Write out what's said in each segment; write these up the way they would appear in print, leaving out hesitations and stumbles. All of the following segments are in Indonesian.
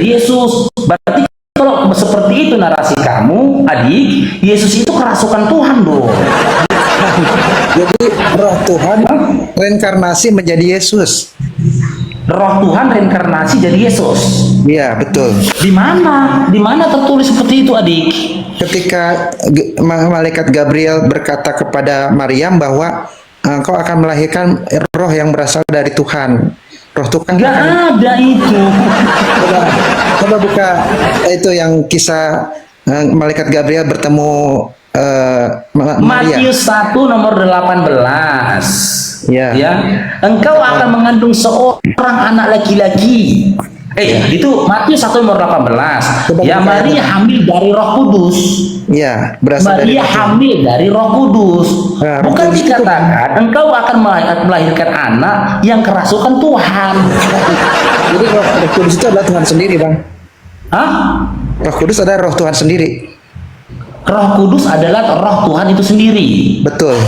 Yesus. Berarti kalau seperti itu narasi kamu, adik, Yesus itu kerasukan Tuhan dong. Jadi roh Tuhan reinkarnasi menjadi Yesus. Roh Tuhan reinkarnasi jadi Yesus. Iya, betul. Di mana? Di mana tertulis seperti itu, adik? Ketika malaikat Gabriel berkata kepada Maryam bahwa engkau akan melahirkan roh yang berasal dari Tuhan. Roh Tuhan Gak ada itu. Coba buka itu yang kisah malaikat Gabriel bertemu Maria. Matius 1 nomor 18. Ya. Ya. Engkau akan mengandung seorang anak laki-laki. Itu Matius 1 nomor 18. Coba ya, Maria hamil dari Roh Kudus. Iya, berasal dari Maria hamil dari Roh Kudus. Nah, Bukan Roh Kudus dikatakan engkau akan melahirkan anak yang kerasukan Tuhan. Jadi Roh Kudus itu adalah Tuhan sendiri, Bang. Hah? Roh Kudus adalah roh Tuhan sendiri. Roh Kudus adalah roh Tuhan itu sendiri. Betul.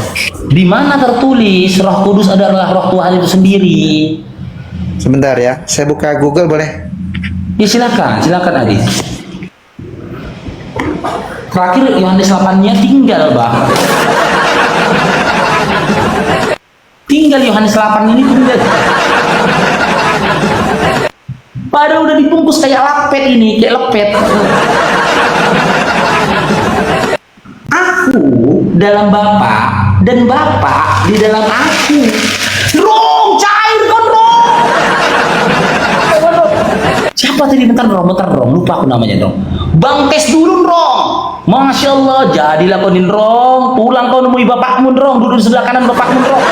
Di mana tertulis Roh Kudus adalah roh Tuhan itu sendiri? Sebentar ya, saya buka Google boleh? Ya silakan, silakan adik. Terakhir Yohanes 8-nya tinggal, Bang. Tinggal Yohanes 8 ini tinggal. Padahal udah dibungkus kayak lepet ini, kayak lepet. Aku dalam Bapa dan Bapa di dalam aku. Rong, cair kan Rong. Siapa tadi bentar Rong, lupa aku namanya dong. Bang tes dulu Rong. Masya Allah, jadilah kau nin Rong. Pulang kau nemui bapakmu Rong, duduk di sebelah kanan bapakmu Rong.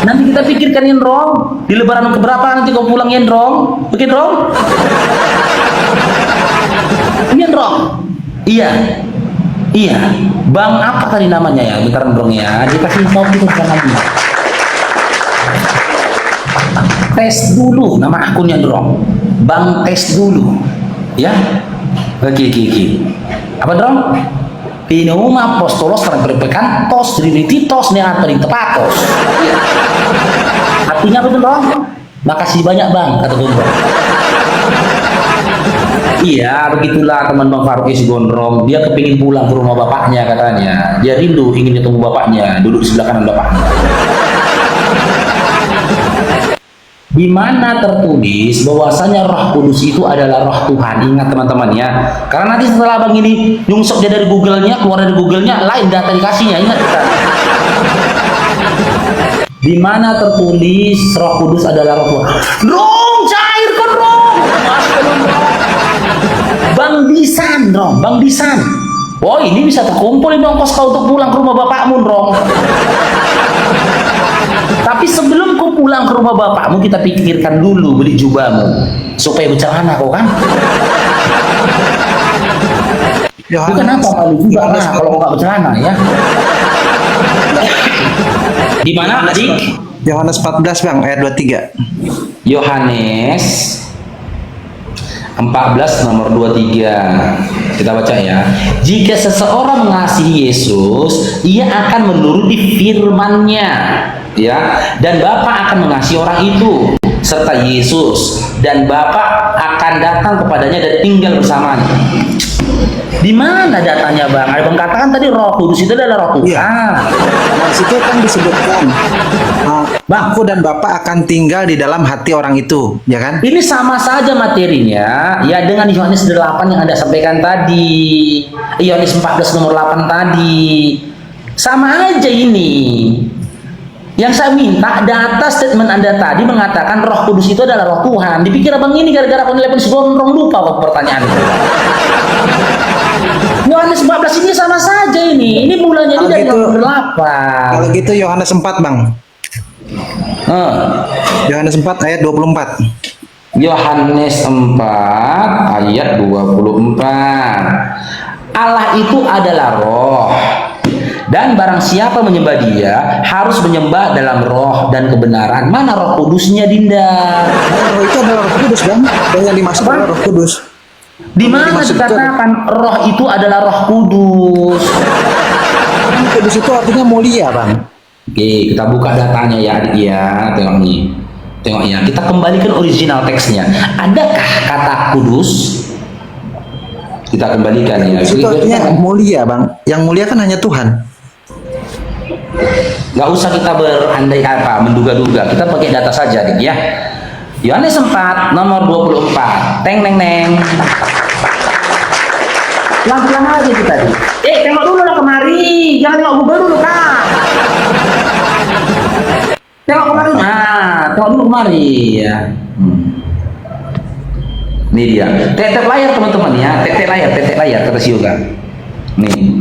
Nanti kita pikirkan Rong. Di lebaran keberapa nanti kau pulang Rong? Bikin Rong? Iya Rong. Iya. Iya, Bang apa tadi namanya ya? Bentar Rong ya, dikasih tahu itu namanya. Tes dulu nama akunnya Rong. Bang tes dulu, ya. Oke. Apa Rong? Pinum apostolos terberpekan tos drititos neanterin tepatos. Artinya apa tuh Rong? Makasih banyak Bang, kata gue. Iya, begitulah teman Bang Farouk isi gondrong. Dia kepingin pulang ke rumah bapaknya katanya. Dia rindu ingin ketemu bapaknya, duduk di sebelah kanan bapaknya. Di mana tertulis bahwasanya Roh Kudus itu adalah Roh Tuhan. Ingat teman-teman ya. Karena nanti setelah Bang ini nyungsok dia dari Google-nya, keluar dari Google-nya, lain data dikasihnya. Ingat kita. Di mana tertulis Roh Kudus adalah Roh Tuhan. Rong, cair kan Rong. Bang Disan, Rong, Bang Disan. Oh, ini bisa terkumpul ini ongkos kau untuk pulang ke rumah bapakmu, Rong. Tapi sebelum kau pulang ke rumah bapakmu, kita pikirkan dulu beli jubahmu supaya bercelana kau kan. Bukan apa malu juga nah, kalau kau nggak bercelana ya. Di mana, adik? Yohanes 14 Bang, ayat 23. Yohanes 14 nomor 23. Kita baca ya. Jika seseorang mengasihi Yesus, ia akan menuruti firman-Nya, ya. Dan Bapa akan mengasihi orang itu serta Yesus, dan Bapa akan datang kepadanya dan tinggal bersamanya. Di mana datanya Bang? Ada Bang katakan tadi Roh Kudus itu adalah Roh Tuhan. Nah, situ kan disebutkan Aku dan Bapa akan tinggal di dalam hati orang itu, ya kan? Ini sama saja materinya ya dengan Yohanes 8 yang Anda sampaikan tadi. Yohanes 14 nomor 8 tadi. Sama aja ini. Yang saya minta data statement Anda tadi mengatakan Roh Kudus itu adalah Roh Tuhan. Dipikir Abang ini gara-gara penelpon gondrong lupa waktu pertanyaan itu. Yohanes 14 ini sama saja ini. Ini bulannya ini dari nomor 8. Kalau gitu Yohanes 4 Bang. Yohanes 4 ayat 24. Yohanes 4 ayat 24. Allah itu adalah roh. Dan barang siapa menyembah dia harus menyembah dalam roh dan kebenaran. Mana Roh Kudusnya, Dinda? Roh itu adalah Roh Kudus Bang. Dan yang dimaksud adalah Roh Kudus. Di mana dikatakan roh itu adalah Roh Kudus? Kudus itu artinya mulia Bang. Oke, kita buka datanya ya adik ya. Tengok nih. Tengok ya, kita kembalikan original teksnya. Adakah kata kudus? Kita kembalikan ya. Itu artinya mulia, Bang. Yang mulia kan hanya Tuhan. Nggak usah kita berandai apa, menduga-duga. Kita pakai data saja, Dik, ya. Yohanes 4 nomor 24. Teng neng neng. Pelan-pelan aja kita, Dik. Tengok dulu lah kemari. Jangan tengok Google dulu, Kak. Tengok kemari. Nah, tengok dulu kemari ya. Ini dia. Tetek layar teman-teman ya. Tetek layar kata si Yoga. Nih.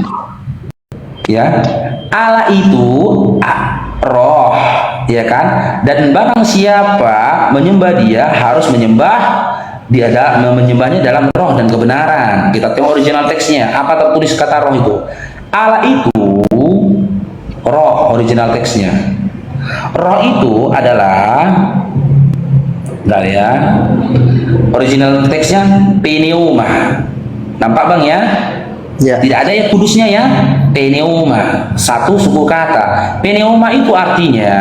Ya. Allah itu roh, ya kan? Dan barang siapa menyembah dia harus menyembah menyembahnya dalam roh dan kebenaran. Kita tengok original teksnya. Apa tertulis kata roh itu? Allah itu roh, original teksnya. Roh itu adalah, bentar ya, original teksnya pneuma. Nampak Bang ya? Ya. Tidak ada yang kudusnya ya. Pneuma, satu suku kata. Pneuma itu artinya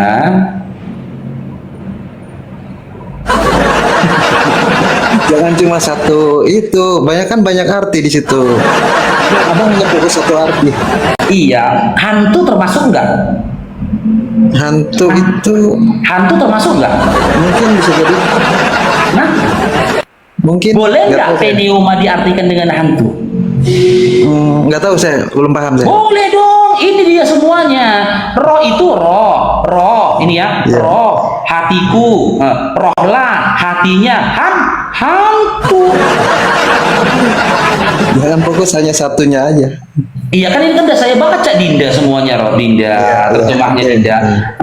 Jangan cuma satu itu, banyak arti di situ. Abang hanya fokus satu arti. iya, hantu termasuk enggak? Hantu itu Hantu termasuk enggak? mungkin bisa jadi. Nah, Mungkin. boleh Nggak enggak tahu saya. pneuma diartikan dengan hantu? Nggak tahu, saya belum paham saya. Boleh dong, ini dia semuanya. Roh itu roh ini ya, Iya. roh, hatiku, rohlah, hatinya, hantu. Jangan fokus hanya satunya aja. Iya kan ini kan udah saya baca Dinda semuanya, roh Dinda, Iya, terjemahnya iya. Dinda.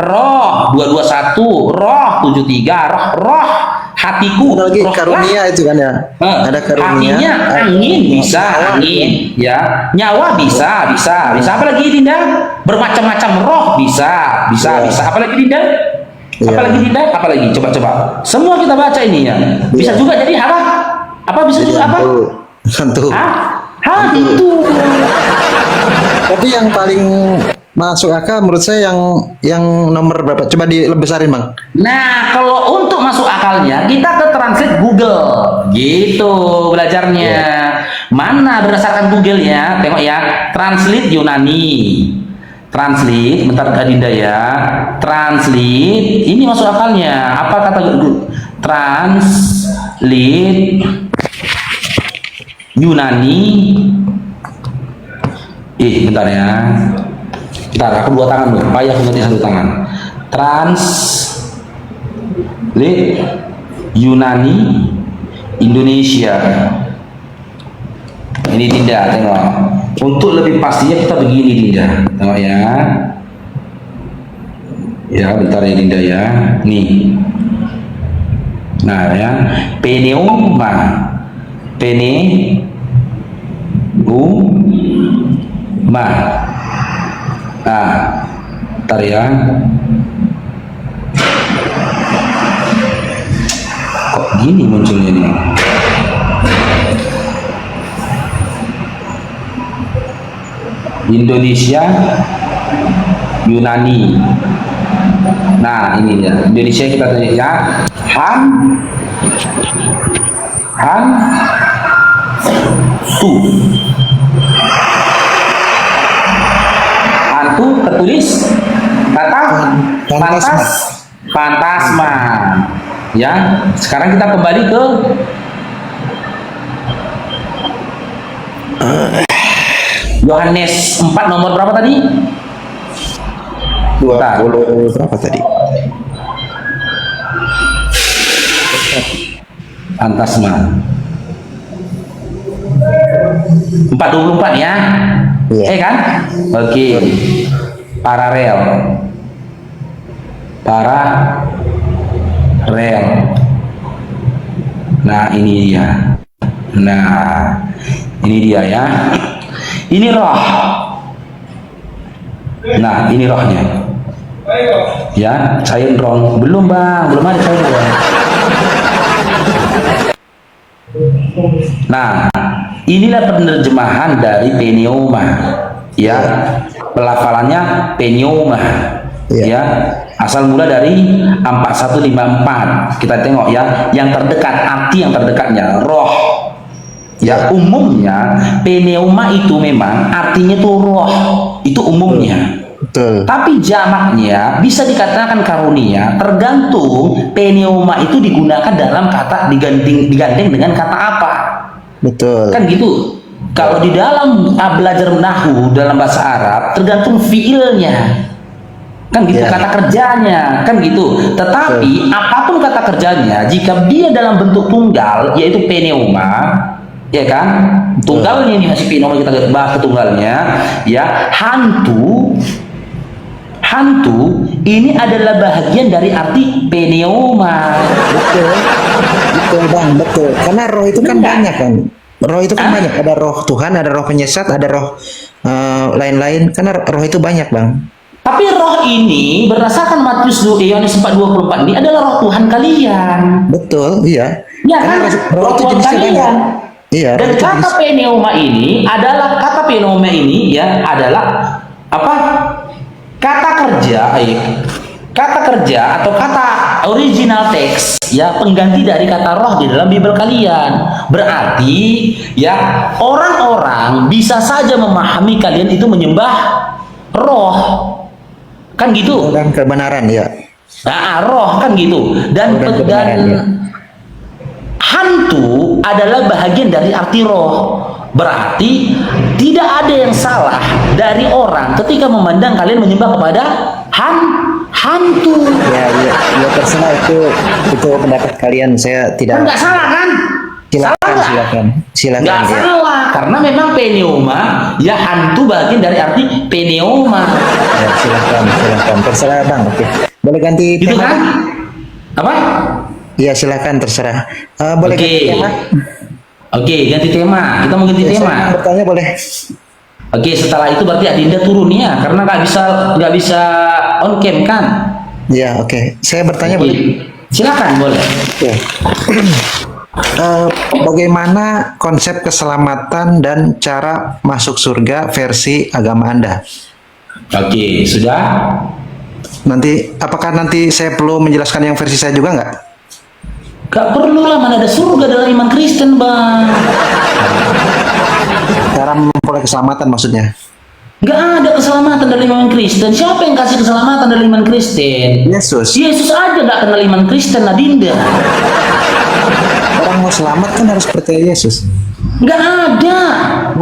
Roh 221, roh 73, roh hatiku, Ada lagi roh karunia itu kan ya. Ada karunia. Hatinya angin bisa, angin ya. Nyawa bisa. Apa lagi Dinda? Bermacam-macam roh bisa. Iya. Apa lagi Dinda? Iya. Apa lagi Dinda? Apa lagi? Coba. Semua kita baca ini ya. Bisa Iya. juga jadi apa? Apa bisa juga apa? Hantu. Hantu. Tapi yang paling masuk akal menurut saya yang nomor berapa? Coba dibesarin, Bang. Nah, kalau untuk masuk akalnya, kita ke translate Google. Gitu belajarnya. Mana berdasarkan Google ya? Tengok ya, translate Yunani. Translate, bentar Kak Dinda ya. Translate, ini masuk akalnya. Apa kata Google? Translate Yunani. Bentar ya. Bentar, aku dua tangan loh. Payah aku ngetik satu tangan. Translate Yunani Indonesia. Ini Dinda, tengok. Untuk lebih pastinya kita begini Dinda. Tengok ya. Ya, bentar ya Dinda ya. Nih. Nah ya. Pneuma. Nah, bentar ya. Kok gini munculnya nih? Indonesia, Yunani. Nah, ini ya. Indonesia kita tanya ya. Hantu tertulis kata fantasma. Ya, sekarang kita kembali ke Yohanes 4 nomor berapa tadi? 20 berapa tadi? Fantasma 424 ya. Iya. Kan? Oke. Paralel. Nah, ini dia. Ya. Ini roh. Nah, ini rohnya. Ya, cair roh. Belum Bang, belum ada cair roh. Nah, inilah penerjemahan dari pneuma. Ya, pelafalannya pneuma. Iya. Ya, Asal mula dari 4154. Kita tengok ya, yang terdekat, arti yang terdekatnya roh. Ya, umumnya pneuma itu memang artinya tuh roh. Itu umumnya. Betul. Tapi jamaknya bisa dikatakan karunia, tergantung pneuma itu digunakan dalam kata digandeng dengan kata apa. Betul. Kan gitu. Kalau di dalam belajar nahu dalam bahasa Arab tergantung fiilnya. Kan gitu, Ya. kata kerjanya, kan gitu. Tetapi apapun kata kerjanya, jika dia dalam bentuk tunggal, yaitu pneuma, ya kan? Tunggalnya ini masih pneuma, kita bahas ke tunggalnya, ya. Hantu ini adalah bahagian dari arti pneuma. Betul. Betul Bang, betul. Karena roh itu kan Benar. banyak kan. Roh itu kan banyak. Ada roh Tuhan, ada roh penyesat, ada roh lain-lain. Karena roh itu banyak Bang. Tapi roh ini berdasarkan Matius Yohanes 4:24 ini adalah roh Tuhan kalian. Betul, iya. Ya Karena kan? roh Roh itu Tuhan jenisnya banyak. kalian. Iya, roh Dan itu kata jenis. pneuma ini ya adalah apa? Kata kerja atau kata original teks ya, pengganti dari kata roh di dalam Bible kalian. Berarti ya, orang-orang bisa saja memahami kalian itu menyembah roh. Kan gitu. Dan kebenaran, ya. Nah, roh kan gitu. Dan Dan kebenaran, ya. hantu adalah bahagian dari arti roh. Berarti tidak ada yang salah dari orang ketika memandang kalian menyembah kepada hantu. Ya, ya, ya terserah itu pendapat kalian. Saya Kan tidak. nggak salah kan? Silakan, Salah nggak? silakan, silakan. Nggak Ya. salah, karena memang pneuma ya, hantu bagian dari arti pneuma. Ya, silakan, silakan. Terserah Bang. Oke. Boleh ganti Gitu tema? kan? Apa? Iya, silakan, terserah. Boleh Oke. ganti tema? Oke, ganti tema. Kita mau ganti Ya, tema. saya bertanya boleh. Oke, setelah itu berarti Adinda turun ya, karena nggak bisa on cam kan? Ya, oke. Saya bertanya Oke. boleh. Silakan, boleh. Oke. Bagaimana konsep keselamatan dan cara masuk surga versi agama Anda? Oke, sudah. Apakah nanti saya perlu menjelaskan yang versi saya juga nggak? Gak perlu lah, mana ada surga dalam iman Kristen, Bang. Cara memperoleh keselamatan maksudnya? Gak ada keselamatan dari iman Kristen. Siapa yang kasih keselamatan dari iman Kristen? Yesus. Yesus aja gak kenal iman Kristen, Adinda. Orang mau selamat kan harus percaya Yesus. Gak ada.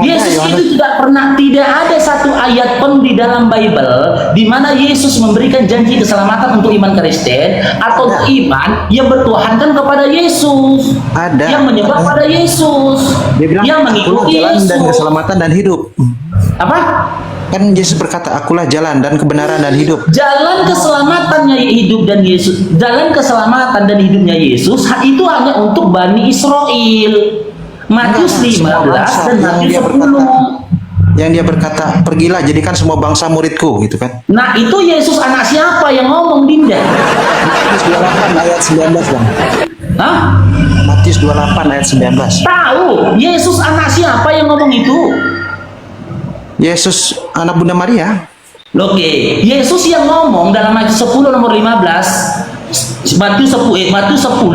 Yesus itu tidak ada satu ayat pun di dalam Bible di mana Yesus memberikan janji keselamatan untuk iman Kristen atau untuk iman yang bertuhankan kepada Yesus. Ada. Yang menyembah pada Yesus. Dia bilang, Yang akulah mengikuti jalan Yesus. dan keselamatan dan hidup. Apa? Kan Yesus berkata, akulah jalan dan kebenaran dan hidup. Jalan keselamatannya hidup dan Yesus, jalan keselamatan dan hidupnya Yesus itu hanya untuk Bani Israel. Matius 15 dan Matius 10. Yang dia berkata, pergilah jadikan semua bangsa muridku, gitu kan. Nah, itu Yesus anak siapa yang ngomong, Dinda? Matius 28 ayat 19, Bang. Hah? Matius 28 ayat 19. Tahu, Yesus anak siapa yang ngomong itu? Yesus anak Bunda Maria. Oke, Yesus yang ngomong dalam Matius 10 nomor 15, Matius 10 Matius 10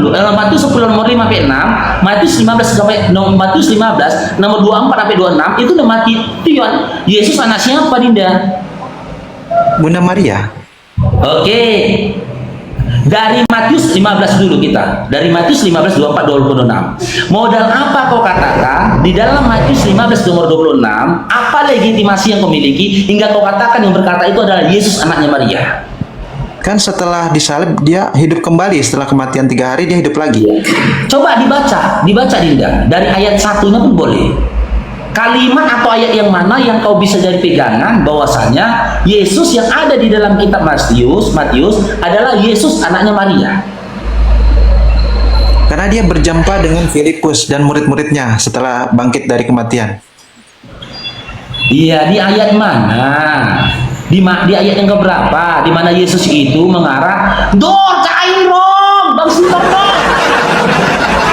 nomor 5 sampai 6, Matius 15 sampai Matius 15 nomor 24 sampai 26 itu udah mati Tuhan. Yesus anak siapa, Dinda? Bunda Maria. Oke. Dari Matius 15 dulu kita. Dari Matius 15 24 26. Modal apa kau katakan di dalam Matius 15 nomor 26? Apa legitimasi yang kau miliki hingga kau katakan yang berkata itu adalah Yesus anaknya Maria? Kan setelah disalib dia hidup kembali, setelah kematian 3 hari dia hidup lagi. Coba dibaca Dinda. Dari ayat satunya pun boleh. Kalimat atau ayat yang mana yang kau bisa jadi pegangan bahwasanya Yesus yang ada di dalam kitab Matius adalah Yesus anaknya Maria. Karena dia berjumpa dengan Filipus dan murid-muridnya setelah bangkit dari kematian. Iya, di ayat mana? Di ayat yang keberapa? Di mana Yesus itu mengarah, "Dor, cain rong, Bang Sito dong.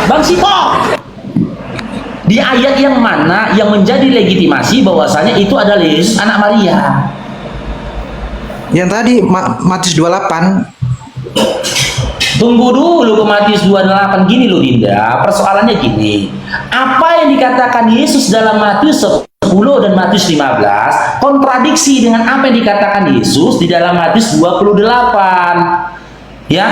Bang Sito." Di ayat yang mana yang menjadi legitimasi bahwasanya itu adalah Yesus anak Maria? Yang tadi Matius 28. Tunggu dulu ke Matius 28. Gini loh Dinda, persoalannya gini. Apa yang dikatakan Yesus dalam Matius 10 dan Matius 15 kontradiksi dengan apa yang dikatakan Yesus di dalam Matius 28. Ya,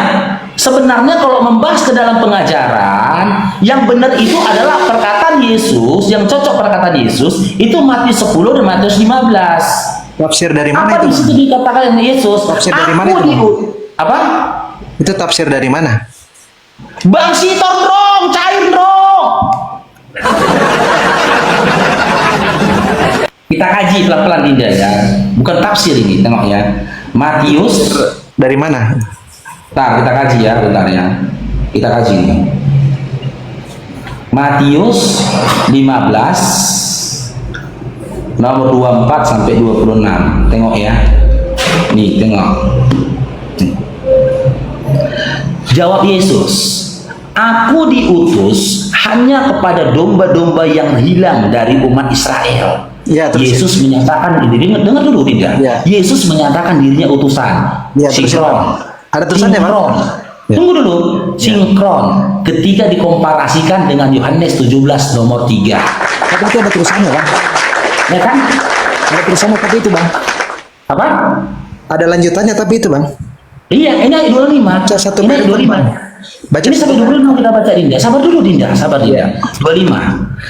sebenarnya kalau membahas ke dalam pengajaran, yang benar itu adalah perkataan Yesus, yang cocok perkataan Yesus itu Matius 10 dan Matius 15. Tafsir dari mana Apa itu? di situ dikatakan Yesus? Tafsir dari mana itu? Apa? Itu tafsir dari mana? Bang Sitor dong, cair dong. Kita kaji pelan-pelan Dinda ya. Bukan tafsir ini, tengok ya. Matius Dari mana? Bentar, kita kaji ya, bentar ya. Kita kaji ini. Matius 15 nomor 24 sampai 26. Tengok ya. Nih, tengok. Jawab Yesus, "Aku diutus hanya kepada domba-domba yang hilang dari umat Israel." Ya, terus Yesus menyatakan diri, dengar dulu tidak? Ya. Yesus menyatakan dirinya utusan. Ya, terus Sinkron. ada tulisannya, Bang? Sinkron. Ya. Tunggu dulu, sinkron ketika dikomparasikan dengan Yohanes 17 nomor 3. Tapi itu ada tulisannya, Bang. Ya kan? Ada tulisannya tapi itu, Bang. Apa? Ada lanjutannya tapi itu, Bang. Iya, ini ayat 25. Baca satu Ini ayat menit, 25. Baca Ini satu sampai 25 kita baca Dinda. Sabar dulu Dinda, sabar Dinda. 25.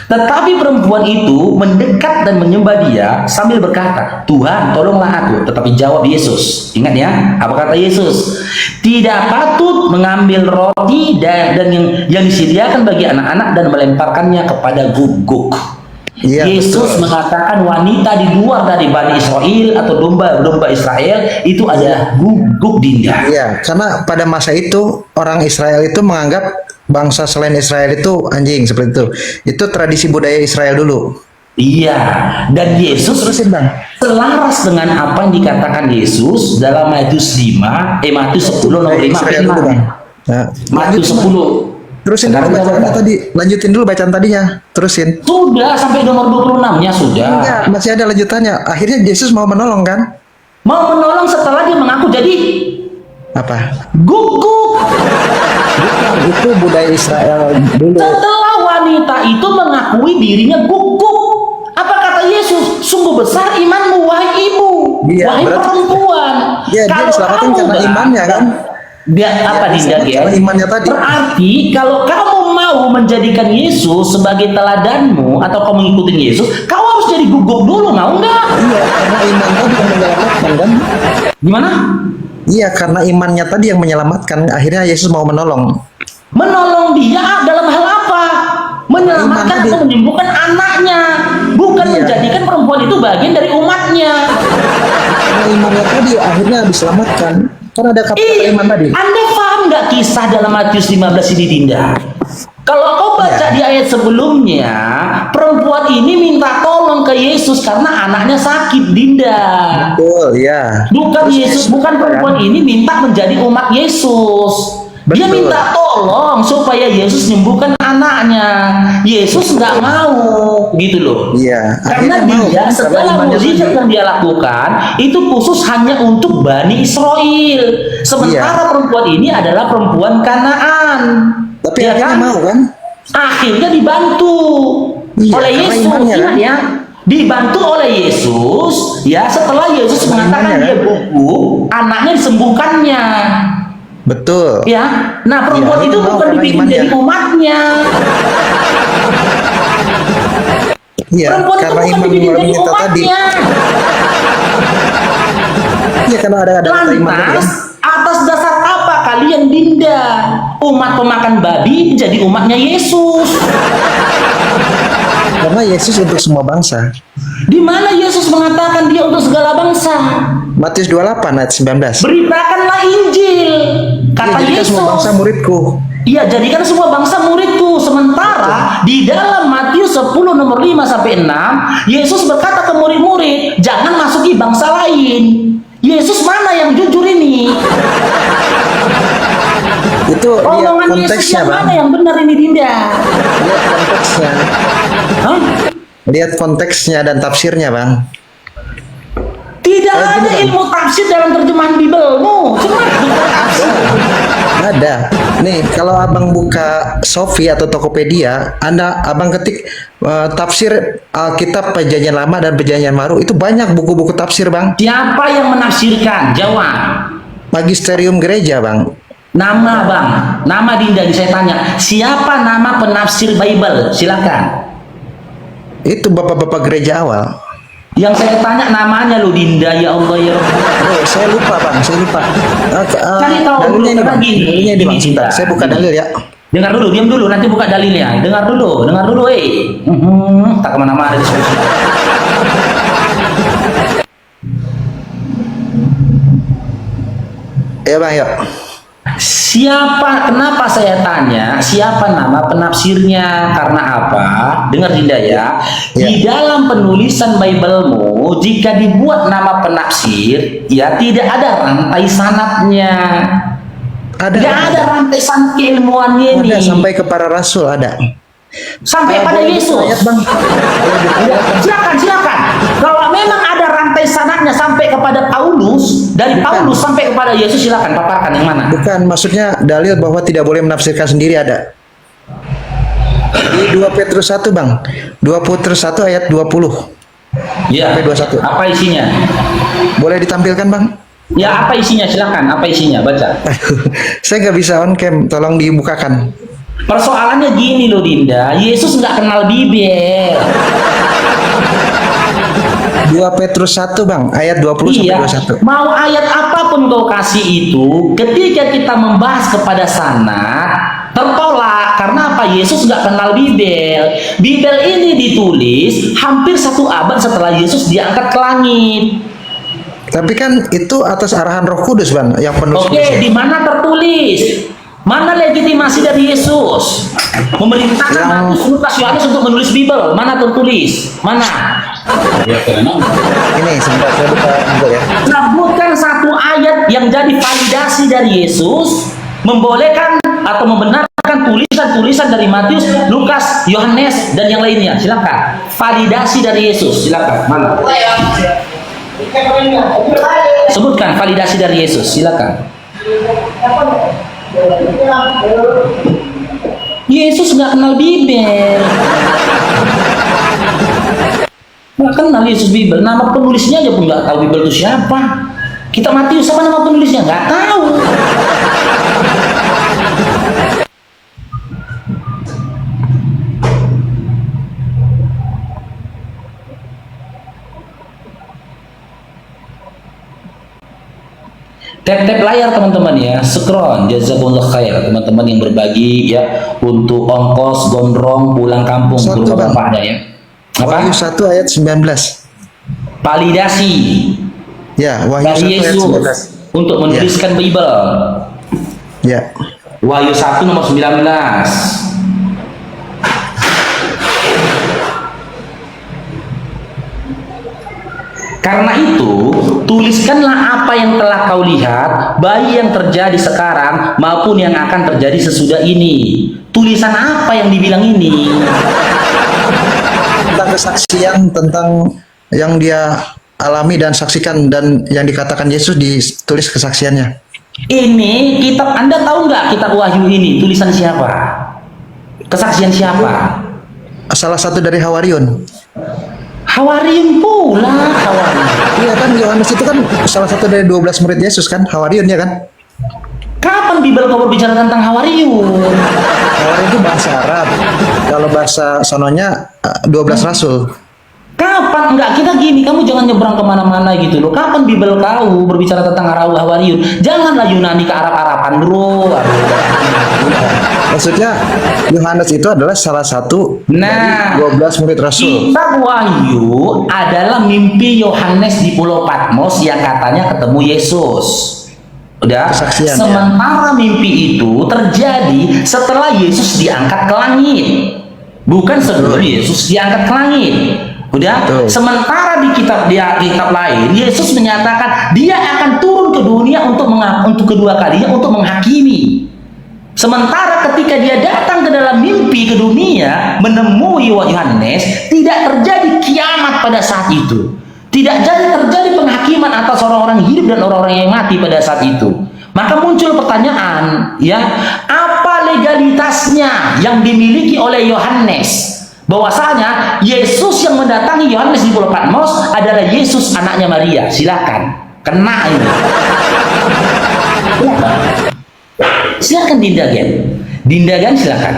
Tetapi perempuan itu mendekat dan menyembah dia sambil berkata, "Tuhan, tolonglah aku." Tetapi jawab Yesus. Ingat ya, apa kata Yesus? "Tidak patut mengambil roti dan yang disediakan bagi anak-anak dan melemparkannya kepada guguk." Iya, Yesus betul. mengatakan wanita di luar dari Bani Israel atau domba-domba Israel itu adalah guguk Dinda. Iya, karena pada masa itu orang Israel itu menganggap bangsa selain Israel itu anjing seperti itu. Itu tradisi budaya Israel dulu. Iya, dan Yesus Terusin, Bang. selaras dengan apa yang dikatakan Yesus dalam Matius 10 nomor 5 sampai Israel dulu, Bang. 6. Nah, Matius 10. Terusin dulu Sekarang kita bacaannya baca. tadi. Lanjutin dulu bacaan tadinya. Terusin. Sudah sampai nomor 26-nya sudah. Enggak, masih ada lanjutannya. Akhirnya Yesus mau menolong kan? Mau menolong setelah dia mengaku jadi Apa? guguk. Itu budaya Israel dulu. Setelah wanita itu mengakui dirinya guguk, apa kata Yesus? "Sungguh besar imanmu, wahai ibu, Iya, wahai berarti- perempuan." Iya, dia diselamatkan karena imannya, kan? Dia apa Dinda ya? Karena imannya tadi. Berarti kalau kamu mau menjadikan Yesus sebagai teladanmu atau kamu ngikutin Yesus, kau harus jadi guguk dulu, mau nggak? Iya, karena iman tadi yang menyelamatkan kan? Gimana? Iya, karena imannya tadi yang menyelamatkan. Akhirnya Yesus mau menolong. Menolong dia dalam hal apa? Menyelamatkan Iman tadi. atau menyembuhkan anaknya, bukan Iya. menjadikan perempuan itu bagian dari umatnya. Karena imannya tadi akhirnya diselamatkan. Kan ada kata iman tadi. Anda paham nggak kisah dalam Matius 15 ini Dinda? Kalau kau baca Ya. di ayat sebelumnya, perempuan ini minta tolong ke Yesus karena anaknya sakit Dinda. Betul, ya. Bukan Yesus, bukan perempuan ini minta menjadi umat Yesus. Dia Betul. minta tolong supaya Yesus menyembuhkan anaknya. Yesus nggak mau, gitu loh. Iya, Karena akhirnya mau, dia kan? segala Karena imannya mukjizat tadi. yang dia lakukan itu khusus hanya untuk Bani Israel. Sementara perempuan ini adalah perempuan Kanaan. Tapi Ya akhirnya kan? mau kan? Akhirnya dibantu Iya, oleh karena Yesus, imannya, ingat kan? ya. Dibantu oleh Yesus, ya setelah Yesus Karena mengatakan imannya, dia kan? guguk, anaknya disembuhkannya. Betul. Ya, nah perempuan Iya, itu mau bukan karena dibikin imannya. jadi umatnya. Iya, Perempuan itu karena bukan iman dibikin jadi wanita tadi. umatnya. Iya, karena ada kata iman tadi. Lantas, atas dasar apa kalian Dinda? Umat pemakan babi jadi umatnya Yesus. Karena Yesus untuk semua bangsa. Di mana Yesus mengatakan dia untuk segala bangsa? Matius 28 ayat 19. Beritakanlah Injil, kata Iya, jadikan Yesus. semua bangsa muridku. Iya, jadikan semua bangsa muridku. Sementara di dalam Matius 10 nomor 5 sampai 6, Yesus berkata ke murid-murid, jangan masuki bangsa lain. Yesus mana yang jujur ini? Itu lihat Omongan Yesus konteksnya, yang Bang. mana yang benar ini Dinda? Lihat konteksnya. Hah? Lihat konteksnya dan tafsirnya, Bang. Tidak Tidak ada ilmu tafsir dalam terjemahan Bibelmu. Cuma ada. Nih, kalau abang buka Sofi atau Tokopedia, abang ketik tafsir Alkitab Perjanjian Lama dan Perjanjian Baru, itu banyak buku-buku tafsir, bang. siapa yang menafsirkan? Jawab. Magisterium gereja, bang. Nama bang, nama Dinda. Saya tanya, siapa nama penafsir Bible? Silakan. Itu bapak-bapak gereja awal. Yang saya tanya namanya lo Dinda, ya Allah ya Rabbi. Oh, saya lupa, bang. Saya lupa. Cari tahu dulu, Dalilnya ini, bang. karena gini. Dalilnya ini, bang. Gini, Sebentar, Dinda. saya buka dalil ya. Dengar dulu, diam dulu, nanti buka dalilnya. Dengar dulu, tak kemana-mana diskusi. Ya, bang, yuk. Kenapa saya tanya, siapa nama penafsirnya? Karena apa? Dengar Dinda ya. Di dalam penulisan Biblemu, jika dibuat nama penafsir, ya tidak ada rantai sanadnya. Tidak ada rantai sanad keilmuannya ini. Ada sampai ke para rasul, ada. Sampai pada Yesus. Ayat, bang. Silakan. Kalau memang ada rantai sanadnya sampai kepada Paulus, dari Paulus sampai kepada Yesus, silakan paparkan yang mana. Bukan, maksudnya dalil bahwa tidak boleh menafsirkan sendiri ada. Di 2 Petrus 1, bang. 2 Petrus 1 ayat 20. Ya. Sampai 21. Apa isinya? Boleh ditampilkan, bang? Ya, apa isinya? Silakan. Apa isinya? Baca. Saya nggak bisa on cam, tolong dibukakan. Persoalannya gini loh Dinda, Yesus nggak kenal Bibel. 2 Petrus 1, bang, ayat 20 Iya, sampai 21. mau ayat apapun kau kasih itu, ketika kita membahas kepada sanad, tertolak. Karena apa? Yesus nggak kenal Bibel. Bibel ini ditulis hampir 1 abad setelah Yesus diangkat ke langit. Tapi kan itu atas arahan Roh Kudus, bang, yang penulis. Oke, di mana tertulis? Mana legitimasi dari Yesus memerintahkan Matius, Lukas, Yohanes untuk menulis Bibel? Mana tertulis? Mana? Ini sebentar, saya buka juga ya. Sebutkan satu ayat yang jadi validasi dari Yesus, membolehkan atau membenarkan tulisan-tulisan dari Matius, Lukas, Yohanes, dan yang lainnya. Silakan. Validasi dari Yesus. Silakan. Mana? Sebutkan validasi dari Yesus. Silakan. Yesus nggak kenal Bibel. Nggak kenal Yesus Bibel. Nama penulisnya aja pun nggak tahu Bibel itu siapa. Kita Matius, siapa nama penulisnya? Nggak tahu. Tap-tap layar teman-teman ya, scroll, jazakumullah khair teman-teman yang berbagi ya untuk ongkos gondrong pulang kampung ke rumah bapaknya ya. Apa? Wahyu 1 ayat 19. Validasi Ya, Wahyu 1 dari ayat Yesus 19. untuk menuliskan Bible. Ya. Wahyu 1 nomor 19. Karena itu, tuliskanlah apa yang telah kau lihat, baik yang terjadi sekarang maupun yang akan terjadi sesudah ini. Tulisan apa yang dibilang ini? Tentang kesaksian, tentang yang dia alami dan saksikan, dan yang dikatakan Yesus ditulis kesaksiannya. Ini kitab, Anda tahu nggak kitab Wahyu ini tulisan siapa? Kesaksian siapa? Salah satu dari Hawariun. Hawariun pula, Hawariun. Iya kan, Yohanes itu kan salah satu dari 12 murid Yesus kan, Hawariun ya kan? Kapan Bibel kau berbicara tentang Hawariun? Hawariun itu bahasa Arab. Kalau bahasa sononya 12 rasul. Kapan? Enggak, kita gini, kamu jangan nyebrang kemana-mana gitu loh. Kapan Bibel kau berbicara tentang Hawariun? Janganlah Yunani ke Arab-Araban bro. Maksudnya Yohanes itu adalah salah satu dari 12 murid rasul. Kitab Wahyu adalah mimpi Yohanes di Pulau Patmos yang katanya ketemu Yesus. Udah. Kesaksian, sementara mimpi itu terjadi setelah Yesus diangkat ke langit, bukan sebelum Yesus diangkat ke langit. Udah. Sementara di kitab lain Yesus menyatakan dia akan turun ke dunia untuk kedua kalinya untuk menghakimi. Sementara ketika dia datang ke dalam mimpi ke dunia menemui Yohanes, tidak terjadi kiamat pada saat itu. Tidak jadi terjadi penghakiman atas orang-orang hidup dan orang-orang yang mati pada saat itu. Maka muncul pertanyaan, ya, apa legalitasnya yang dimiliki oleh Yohanes? Bahwasanya Yesus yang mendatangi Yohanes di Pulau Patmos adalah Yesus anaknya Maria. Silakan, kena ini. Silakan Dinda kan silakan.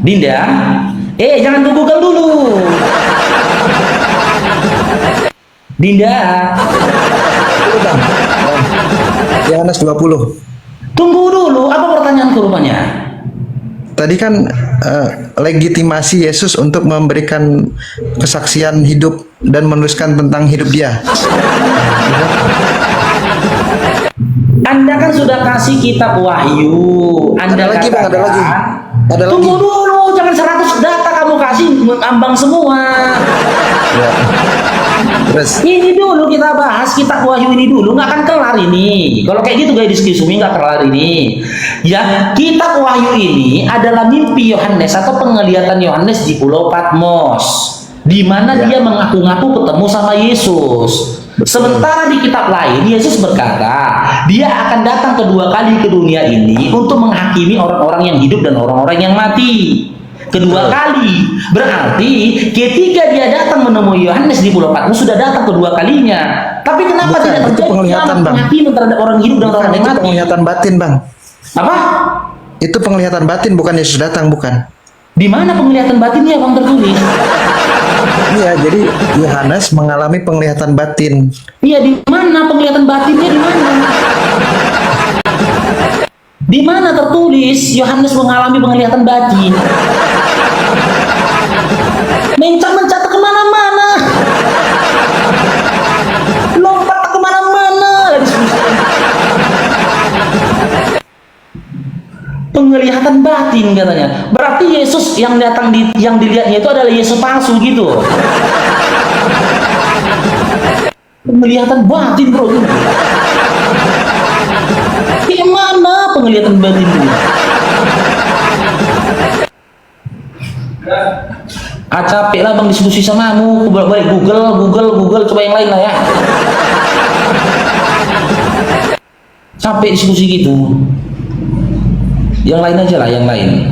Dinda, jangan ke Google dulu. Dinda, Yohanes 20. tunggu dulu, apa pertanyaan ke rupanya? Tadi kan legitimasi Yesus untuk memberikan kesaksian hidup dan menuliskan tentang hidup dia. Anda kan sudah kasih kitab Wahyu. Anda Ada lagi, Bang, ada lagi. Ada tunggu lagi. dulu, jangan 100 data kamu kasih ambang semua. Ya. Terus Ini dulu kita bahas kitab Wahyu ini dulu, nggak akan kelar ini. Kalau kayak gitu gaya diskusi nggak kelar ini. Ya, kitab Wahyu ini adalah mimpi Yohanes atau penglihatan Yohanes di Pulau Patmos, di mana dia mengaku-ngaku ketemu sama Yesus. Sementara di kitab lain Yesus berkata, dia akan datang kedua kali ke dunia ini untuk menghakimi orang-orang yang hidup dan orang-orang yang mati. Kedua kali, berarti ketika dia datang menemui Yohanes di Pulau Patmos sudah datang kedua kalinya. Tapi kenapa Bukan, tidak itu terjadi penglihatan, Bang. penghakiman terhadap orang hidup dan orang yang itu mati? penglihatan batin, Bang. Apa? Itu penglihatan batin, bukan Yesus datang, bukan. Di mana penglihatan batinnya Bang tertulis? Iya, jadi Yohanes mengalami penglihatan batin. Iya, di mana penglihatan batinnya di mana? Di mana tertulis Yohanes mengalami penglihatan batin? Mencak-mencak kemana-mana, lompat kemana-mana, penglihatan batin katanya. Berarti Yesus yang datang yang dilihatnya itu adalah Yesus palsu gitu. Penglihatan batin bro. Gimana penglihatan batin itu? Capek lah Bang diskusi sama kamu. Balik Google, coba yang lain lah ya. Capek diskusi gitu. Yang lain aja lah, yang lain.